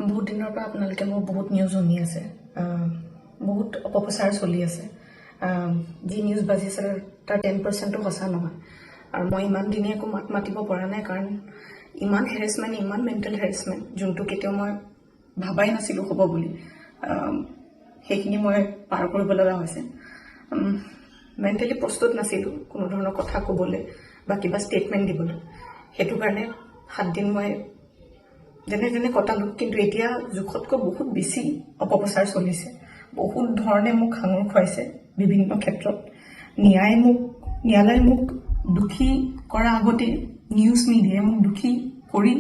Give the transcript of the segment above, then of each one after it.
বহুত দিনৰ পৰা আপোনালোকে মোৰ বহুত নিউজ শুনি আছে, বহুত অপপ্ৰচাৰ চলি আছে। যি নিউজ বাজিছে তাৰ 10%ও সঁচা নহয়। আৰু মই ইমান দিনে একো মাত মাতিব পৰা নাই, কাৰণ ইমান হেৰেছমেণ্ট, ইমান মেণ্টেল হেৰেছমেণ্ট, যোনটো কেতিয়াও মই ভাবাই নাছিলোঁ হ'ব বুলি, সেইখিনি মই পাৰ কৰিব লগা হৈছে। মেণ্টেলি প্ৰস্তুত নাছিলোঁ কোনো ধৰণৰ কথা ক'বলৈ বা কিবা ষ্টেটমেণ্ট দিবলৈ। সেইটো কাৰণে 7 দিন মই যেনে তেনে কটালোঁ। কিন্তু এতিয়া জোখতকৈ বহুত বেছি অপপ্ৰচাৰ চলিছে। বহুত ধৰণে মোক সাঙুৰ খুৱাইছে বিভিন্ন ক্ষেত্ৰত। ন্যায়ালয়ে মোক দোষী কৰাৰ আগতে নিউজ মিডিয়াই মোক দোষী কৰি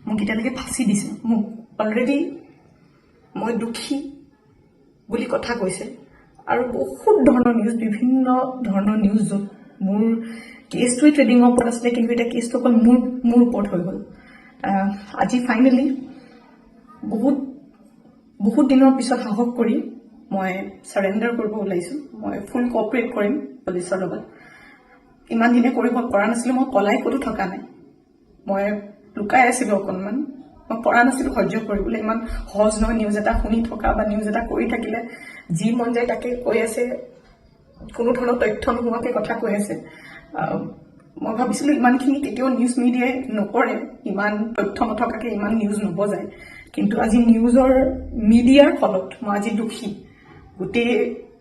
মোক এতিয়ালৈকে ফাঁচি দিছে। মোক অলৰেডি মই দোষী বুলি কথা কৈছে। আৰু বহুত ধৰণৰ নিউজ, বিভিন্ন ধৰণৰ নিউজ, য'ত মোৰ কেছটোৱে ট্ৰেডিঙৰ ওপৰত আছিলে, কিন্তু এতিয়া কেছটো অকল মোৰ ওপৰত হৈ গ'ল। আজি ফাইনেলি বহুত দিনৰ পিছত সাহস কৰি মই চাৰেণ্ডাৰ কৰিব ওলাইছোঁ। মই ফুল কোঅপাৰেট কৰিম পুলিচৰ লগত। ইমান দিনে কৰিব পৰা নাছিলোঁ, মই পলাই ক'তো থকা নাই, মই লুকাই আছিলোঁ অকণমান। মই পৰা নাছিলোঁ সহ্য কৰিবলৈ। ইমান সহজ নহয় নিউজ এটা শুনি থকা বা নিউজ এটা কৰি থাকিলে। যি মন যায় তাকে কৈ আছে, কোনো ধৰণৰ তথ্য নোহোৱাকৈ কথা কৈ আছে। মই ভাবিছিলোঁ ইমানখিনি কেতিয়াও নিউজ মিডিয়াই নকৰে, ইমান তথ্য নথকাকৈ ইমান নিউজ নবজায়। কিন্তু আজি মিডিয়াৰ ফলত মই আজি দোষী। গোটেই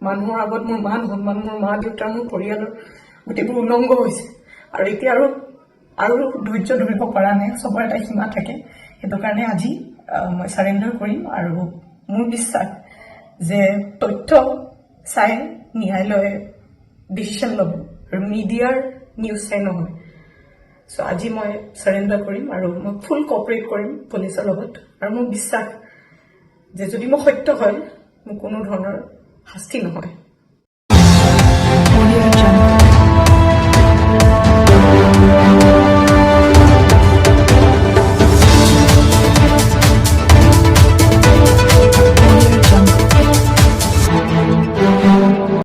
মানুহৰ আগত মোৰ মান সন্মান, মোৰ মা দেউতাৰ, মোৰ পৰিয়ালৰ গোটেইবোৰ উলংঘ হৈছে। আৰু এতিয়া আৰু ধৈৰ্য ধৰিব পৰা নাই। চবৰে এটা সীমা থাকে। সেইটো কাৰণে আজি মই চাৰেণ্ডাৰ কৰিম। আৰু মোৰ বিশ্বাস যে তথ্য চাই ন্যায়ালয়ে ডিচিশ্যন ল'ব, আৰু মিডিয়াৰ নিউজ চাই নহয়। চ' আজি মই চাৰেণ্ডাৰ কৰিম আৰু মই ফুল কোঅপাৰেট কৰিম পুলিচৰ লগত। আৰু মোৰ বিশ্বাস যে যদি মই সত্য হয়, মোৰ কোনো ধৰণৰ শাস্তি নহয়।